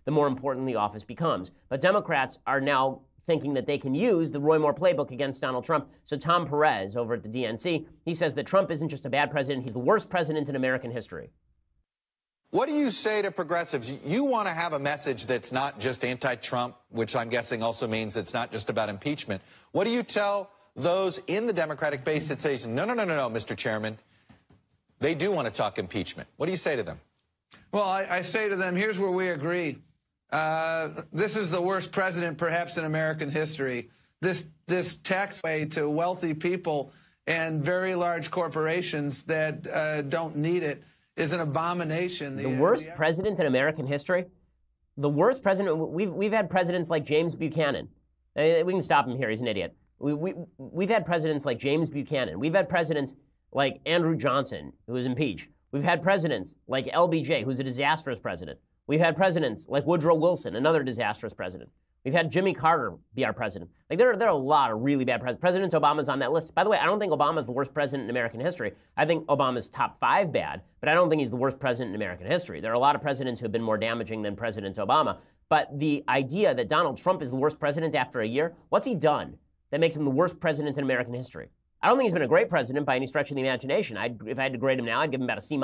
the more important the office becomes. But Democrats are now thinking that they can use the Roy Moore playbook against Donald Trump. So Tom Perez over at the DNC, he says that Trump isn't just a bad president, he's the worst president in American history. What do you say to progressives? You want to have a message that's not just anti-Trump, which I'm guessing also means it's not just about impeachment. What do you tell those in the Democratic base that say, no, Mr. Chairman, they do want to talk impeachment? What do you say to them? Well, I say to them, here's where we agree. This is the worst president, perhaps, in American history. This tax way to wealthy people and very large corporations that don't need it is an abomination. The worst president in American history? The worst president? We've had presidents like James Buchanan. We can stop him here. He's an idiot. We've had presidents like James Buchanan. We've had presidents like Andrew Johnson, who was impeached. We've had presidents like LBJ, who's a disastrous president. We've had presidents like Woodrow Wilson, another disastrous president. We've had Jimmy Carter be our president. Like there are a lot of really bad presidents. President Obama's on that list. By the way, I don't think Obama's the worst president in American history. I think Obama's top 5 bad, but I don't think he's the worst president in American history. There are a lot of presidents who have been more damaging than President Obama. But the idea that Donald Trump is the worst president after a year, what's he done that makes him the worst president in American history? I don't think he's been a great president by any stretch of the imagination. If I had to grade him now, I'd give him about a C-.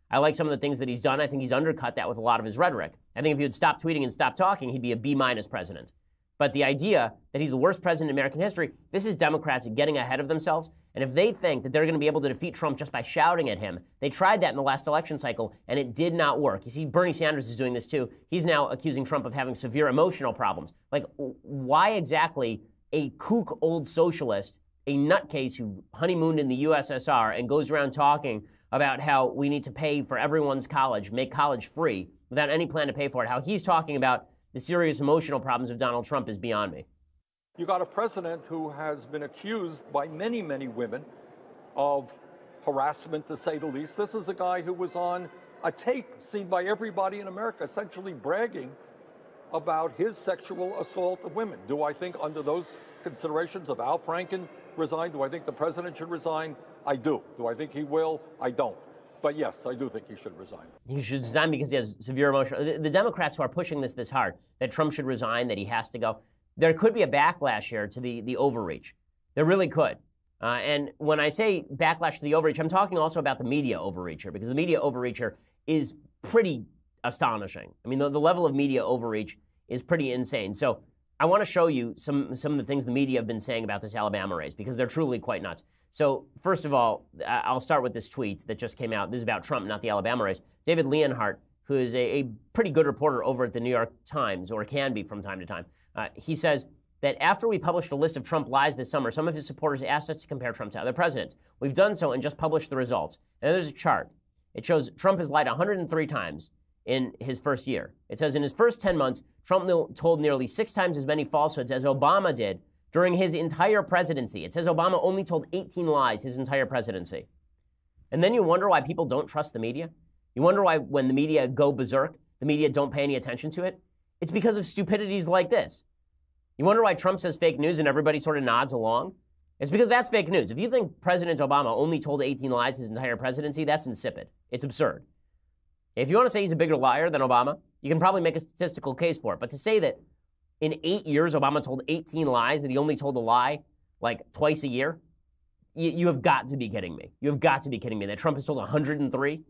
I like some of the things that he's done. I think he's undercut that with a lot of his rhetoric. I think if he would stop tweeting and stop talking, he'd be a B- president. But the idea that he's the worst president in American history, this is Democrats getting ahead of themselves. And if they think that they're going to be able to defeat Trump just by shouting at him, they tried that in the last election cycle, and it did not work. You see, Bernie Sanders is doing this too. He's now accusing Trump of having severe emotional problems. Like, why exactly a kook old socialist, a nutcase who honeymooned in the USSR and goes around talking about how we need to pay for everyone's college, make college free, without any plan to pay for it, how he's talking about the serious emotional problems of Donald Trump is beyond me. You got a president who has been accused by many, many women of harassment, to say the least. This is a guy who was on a tape seen by everybody in America, essentially bragging about his sexual assault of women. Do I think under those considerations of Al Franken resign, do I think the president should resign? I do. Do I think he will? I don't. But yes, I do think he should resign. He should resign because he has severe emotional... The Democrats who are pushing this hard, that Trump should resign, that he has to go, there could be a backlash here to the overreach. There really could. And when I say backlash to the overreach, I'm talking also about the media overreach here, because the media overreach here is pretty astonishing. I mean, the level of media overreach is pretty insane. So I want to show you some of the things the media have been saying about this Alabama race, because they're truly quite nuts. So first of all, I'll start with this tweet that just came out. This is about Trump, not the Alabama race. David Leonhardt, who is a pretty good reporter over at the New York Times, or can be from time to time, he says that after we published a list of Trump lies this summer, some of his supporters asked us to compare Trump to other presidents. We've done so and just published the results. And there's a chart. It shows Trump has lied 103 times in his first year. It says in his first 10 months, Trump told nearly 6 times as many falsehoods as Obama did during his entire presidency. It says Obama only told 18 lies his entire presidency. And then you wonder why people don't trust the media? You wonder why when the media go berserk, the media don't pay any attention to it? It's because of stupidities like this. You wonder why Trump says fake news and everybody sort of nods along? It's because that's fake news. If you think President Obama only told 18 lies his entire presidency, that's insipid. It's absurd. If you want to say he's a bigger liar than Obama, you can probably make a statistical case for it. But to say that in 8 years, Obama told 18 lies, that he only told a lie like twice a year, you have got to be kidding me. You have got to be kidding me that Trump has told 103?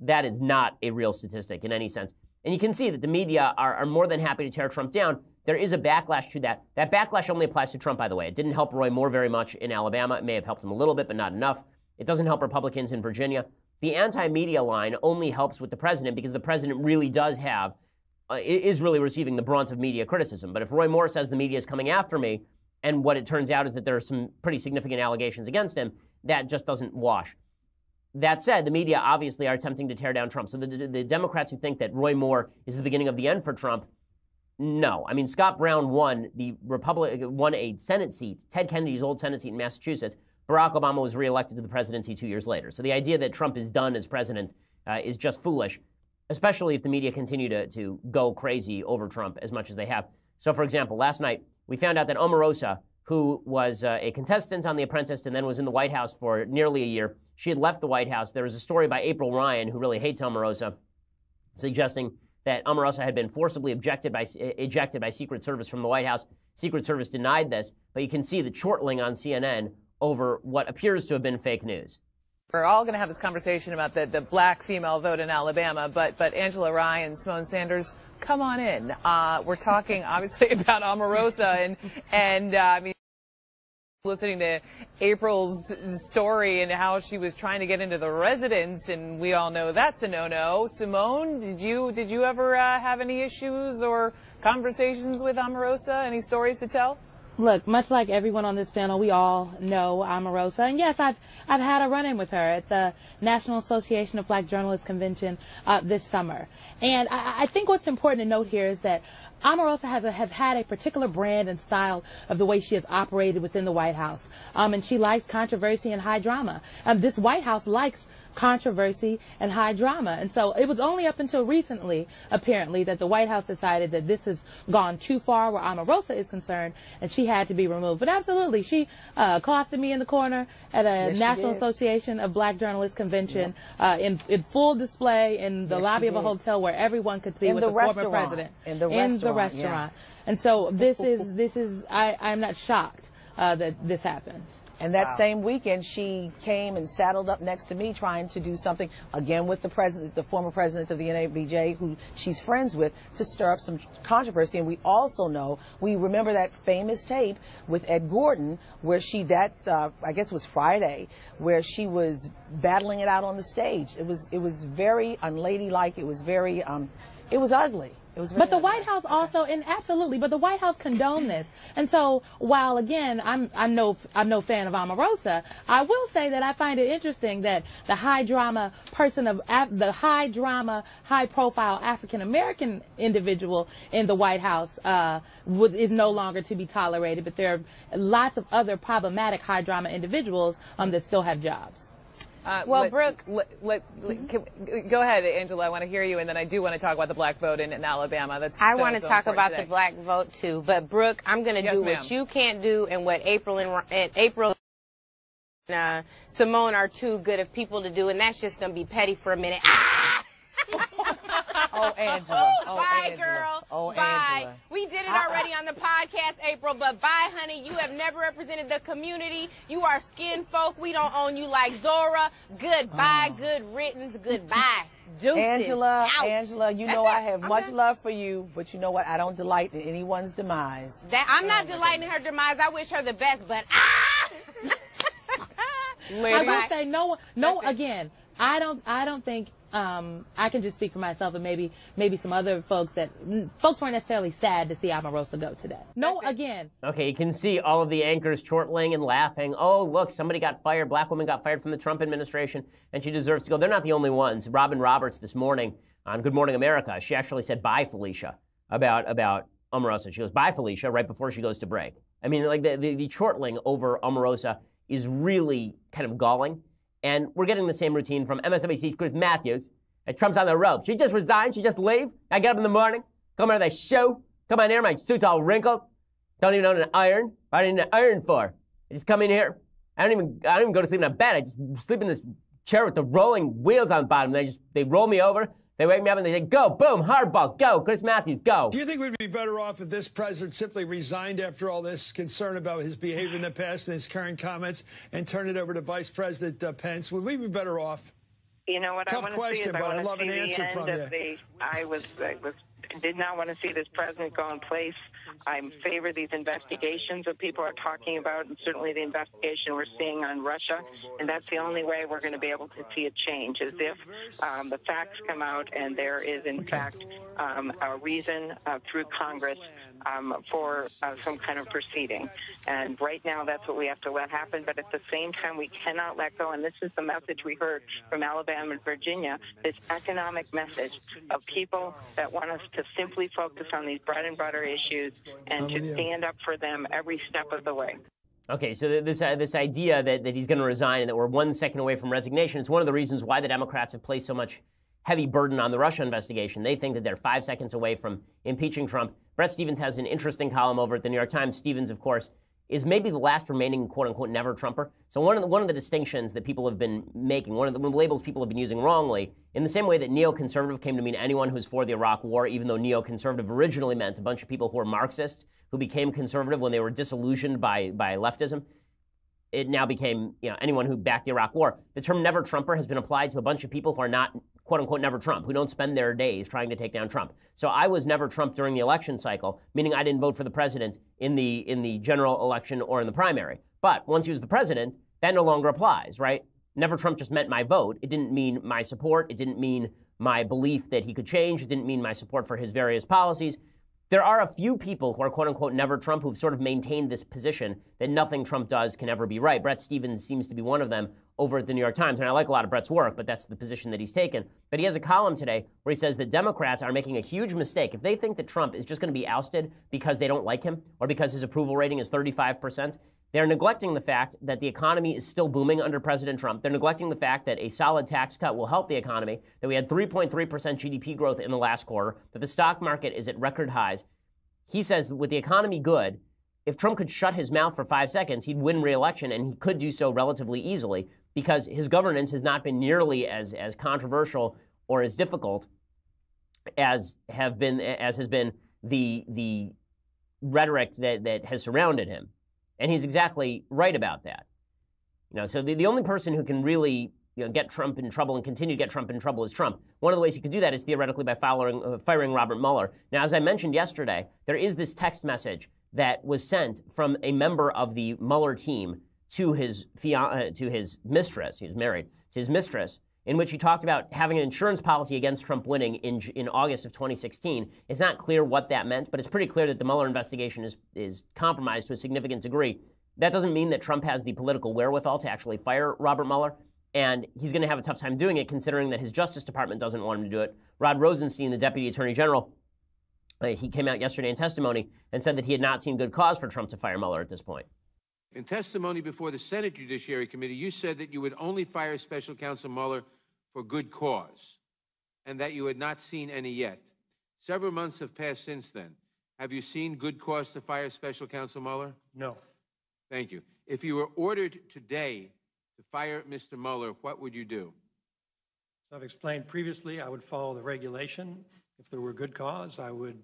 That is not a real statistic in any sense. And you can see that the media are more than happy to tear Trump down. There is a backlash to that. That backlash only applies to Trump, by the way. It didn't help Roy Moore very much in Alabama. It may have helped him a little bit, but not enough. It doesn't help Republicans in Virginia. The anti-media line only helps with the president because the president really does have, is really receiving the brunt of media criticism. But if Roy Moore says the media is coming after me, and what it turns out is that there are some pretty significant allegations against him, that just doesn't wash. That said, the media obviously are attempting to tear down Trump. So the Democrats who think that Roy Moore is the beginning of the end for Trump, no. I mean, Scott Brown won a Senate seat, Ted Kennedy's old Senate seat in Massachusetts. Barack Obama was reelected to the presidency 2 years later. So the idea that Trump is done as president is just foolish, especially if the media continue to go crazy over Trump as much as they have. So, for example, last night, we found out that Omarosa, who was a contestant on The Apprentice and then was in the White House for nearly a year, she had left the White House. There was a story by April Ryan, who really hates Omarosa, suggesting that Omarosa had been forcibly ejected by Secret Service from the White House. Secret Service denied this, but you can see the chortling on CNN over what appears to have been fake news. We're all going to have this conversation about the black female vote in Alabama, but Angela Rye and Simone Sanders, come on in. We're talking obviously about Omarosa and I mean, listening to April's story and how she was trying to get into the residence, and we all know that's a no-no. Simone, did you ever have any issues or conversations with Omarosa? Any stories to tell? Look, much like everyone on this panel, we all know Omarosa, and yes, I've had a run-in with her at the National Association of Black Journalists Convention this summer. And I think what's important to note here is that Omarosa has had a particular brand and style of the way she has operated within the White House, and she likes controversy and high drama. This White House likes controversy and high drama. And so it was only up until recently, apparently, that the White House decided that this has gone too far where Omarosa is concerned, and she had to be removed. But absolutely, she accosted me in the corner at a National Association of Black Journalists Convention in full display in the lobby of a hotel where everyone could see with the former president. In the restaurant. And so I'm not shocked that this happened. And that same weekend, she came and saddled up next to me trying to do something, again, with the president, the former president of the NABJ, who she's friends with, to stir up some controversy. And we also know, we remember that famous tape with Ed Gordon, where I guess it was Friday, where she was battling it out on the stage. It was very unladylike. It was very, it was ugly. But the White House also, and absolutely, but the White House condoned this. And so, while again, I'm no fan of Omarosa, I will say that I find it interesting that the high drama high profile African American individual in the White House is no longer to be tolerated. But there are lots of other problematic high drama individuals that still have jobs. Brooke, go ahead, Angela. I want to hear you, and then I do want to talk about the black vote in Alabama. I want to talk about the black vote too, but Brooke, I'm going to do what you can't do, and what April and Simone are too good of people to do, and that's just going to be petty for a minute. Oh, Angela. Bye, girl. Oh, bye. Angela. We did it already on the podcast, April, but bye, honey. You have never represented the community. You are skin folk. We don't own you like Zora. Goodbye. Good riddance. Goodbye. Deuces. Angela, Ouch. Angela, you know I have much love for you, but you know what? I don't delight in anyone's demise. I'm not delighting in her demise. I wish her the best, but I will say no. Again, I don't think. I can just speak for myself and maybe some other folks weren't necessarily sad to see Omarosa go today. No, again. Okay, you can see all of the anchors chortling and laughing. Oh, look, somebody got fired. Black woman got fired from the Trump administration, and she deserves to go. They're not the only ones. Robin Roberts this morning on Good Morning America, she actually said bye, Felicia, about Omarosa. She goes, bye, Felicia, right before she goes to break. I mean, like the chortling over Omarosa is really kind of galling. And we're getting the same routine from MSNBC's Chris Matthews. Trump's on the ropes. She just resigned. She just leave. I get up in the morning, come out of the show, come on here, my suit's all wrinkled. Don't even own an iron. What do I need an iron for? I just come in here. I don't even go to sleep in a bed. I just sleep in this chair with the rolling wheels on the bottom. They roll me over. They wake me up and they say, go, boom, hardball, go, Chris Matthews, go. Do you think we'd be better off if this president simply resigned after all this concern about his behavior in the past and his current comments and turned it over to Vice President Pence? Would we be better off? You know what? Tough question, but I'd love an answer from you. I did not want to see this president go in place. I favor these investigations that people are talking about, and certainly the investigation we're seeing on Russia. And that's the only way we're going to be able to see a change, is if the facts come out and there is, in fact, a reason through Congress for some kind of proceeding. And right now, that's what we have to let happen. But at the same time, we cannot let go. And this is the message we heard from Alabama and Virginia, this economic message of people that want us to simply focus on these bread and butter issues and to stand up for them every step of the way. Okay, so this idea that he's going to resign and that we're 1 second away from resignation, it's one of the reasons why the Democrats have placed so much heavy burden on the Russia investigation. They think that they're 5 seconds away from impeaching Trump. Bret Stephens has an interesting column over at the New York Times. Stephens, of course, is maybe the last remaining quote-unquote never Trumper. So one of the distinctions that people have been making, one of the labels people have been using wrongly, in the same way that neoconservative came to mean anyone who's for the Iraq War, even though neoconservative originally meant a bunch of people who were Marxists who became conservative when they were disillusioned by leftism. It now became, anyone who backed the Iraq War. The term never Trumper has been applied to a bunch of people who are not quote-unquote never Trump, who don't spend their days trying to take down Trump. So I was never Trump during the election cycle, meaning I didn't vote for the president in the general election or in the primary. But once he was the president, that no longer applies, right? Never Trump just meant my vote. It didn't mean my support. It didn't mean my belief that he could change. It didn't mean my support for his various policies. There are a few people who are quote-unquote never Trump who've sort of maintained this position that nothing Trump does can ever be right. Bret Stephens seems to be one of them over at the New York Times. And I like a lot of Bret's work, but that's the position that he's taken. But he has a column today where he says that Democrats are making a huge mistake. If they think that Trump is just going to be ousted because they don't like him or because his approval rating is 35%, they're neglecting the fact that the economy is still booming under President Trump. They're neglecting the fact that a solid tax cut will help the economy, that we had 3.3% GDP growth in the last quarter, that the stock market is at record highs. He says with the economy good, if Trump could shut his mouth for 5 seconds, he'd win re-election, and he could do so relatively easily because his governance has not been nearly as controversial or as difficult as has been the rhetoric that has surrounded him. And he's exactly right about that. So the only person who can really get Trump in trouble and continue to get Trump in trouble is Trump. One of the ways he could do that is theoretically by firing Robert Mueller. Now, as I mentioned yesterday, there is this text message that was sent from a member of the Mueller team to his mistress. He was married to his mistress, in which he talked about having an insurance policy against Trump winning in August of 2016. It's not clear what that meant, but it's pretty clear that the Mueller investigation is compromised to a significant degree. That doesn't mean that Trump has the political wherewithal to actually fire Robert Mueller. And he's going to have a tough time doing it, considering that his Justice Department doesn't want him to do it. Rod Rosenstein, the Deputy Attorney General, he came out yesterday in testimony and said that he had not seen good cause for Trump to fire Mueller at this point. In testimony before the Senate Judiciary Committee, you said that you would only fire Special Counsel Mueller for good cause, and that you had not seen any yet. Several months have passed since then. Have you seen good cause to fire Special Counsel Mueller? No. Thank you. If you were ordered today to fire Mr. Mueller, what would you do? As I've explained previously, I would follow the regulation. If there were good cause, I would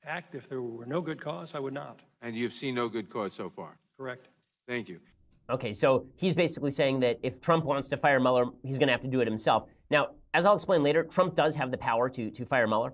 act. If there were no good cause, I would not. And you've seen no good cause so far? Correct. Thank you. Okay, so he's basically saying that if Trump wants to fire Mueller, he's going to have to do it himself. Now, as I'll explain later, Trump does have the power to fire Mueller.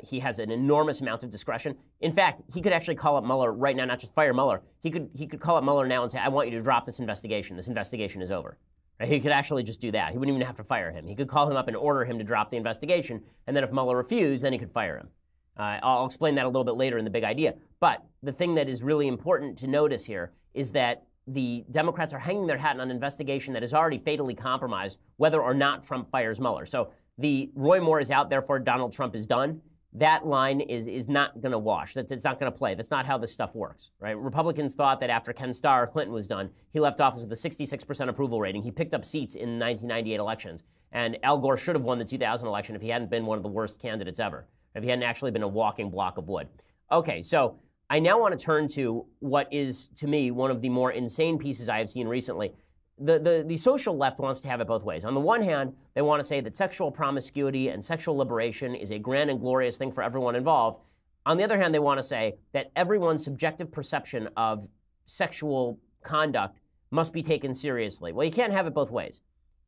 He has an enormous amount of discretion. In fact, he could actually call up Mueller right now, not just fire Mueller. He could call up Mueller now and say, I want you to drop this investigation. This investigation is over. Right? He could actually just do that. He wouldn't even have to fire him. He could call him up and order him to drop the investigation. And then if Mueller refused, then he could fire him. I'll explain that a little bit later in the big idea. But the thing that is really important to notice here is that the Democrats are hanging their hat on an investigation that is already fatally compromised, whether or not Trump fires Mueller. So the Roy Moore is out, therefore Donald Trump is done. That line is not going to wash. It's not going to play. That's not how this stuff works, right? Republicans thought that after Ken Starr, Clinton was done, he left office with a 66% approval rating. He picked up seats in 1998 elections. And Al Gore should have won the 2000 election if he hadn't been one of the worst candidates ever, if he hadn't actually been a walking block of wood. Okay, so I now want to turn to what is, to me, one of the more insane pieces I have seen recently. The social left wants to have it both ways. On the one hand, they want to say that sexual promiscuity and sexual liberation is a grand and glorious thing for everyone involved. On the other hand, they want to say that everyone's subjective perception of sexual conduct must be taken seriously. Well, you can't have it both ways.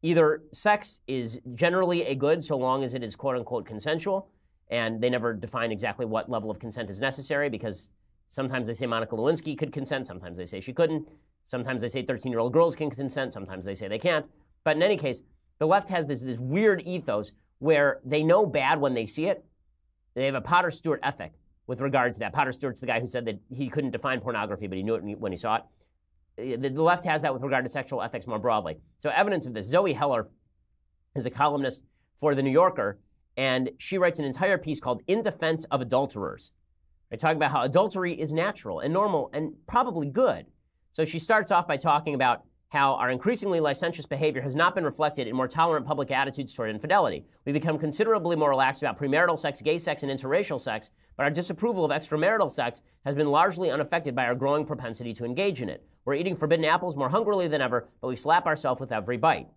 Either sex is generally a good so long as it is quote-unquote consensual, and they never define exactly what level of consent is necessary, because sometimes they say Monica Lewinsky could consent, sometimes they say she couldn't. Sometimes they say 13-year-old girls can consent. Sometimes they say they can't. But in any case, the left has this weird ethos where they know bad when they see it. They have a Potter Stewart ethic with regard to that. Potter Stewart's the guy who said that he couldn't define pornography, but he knew it when he saw it. The left has that with regard to sexual ethics more broadly. So evidence of this, Zoe Heller is a columnist for The New Yorker, and she writes an entire piece called In Defense of Adulterers. They talk about how adultery is natural and normal and probably good. So she starts off by talking about how our increasingly licentious behavior has not been reflected in more tolerant public attitudes toward infidelity. We've become considerably more relaxed about premarital sex, gay sex, and interracial sex, but our disapproval of extramarital sex has been largely unaffected by our growing propensity to engage in it. We're eating forbidden apples more hungrily than ever, but we slap ourselves with every bite.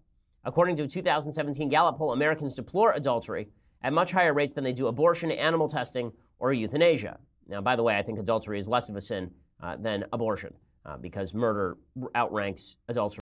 According to a 2017 Gallup poll, Americans deplore adultery at much higher rates than they do abortion, animal testing, or euthanasia. Now, by the way, I think adultery is less of a sin than abortion because murder outranks adultery.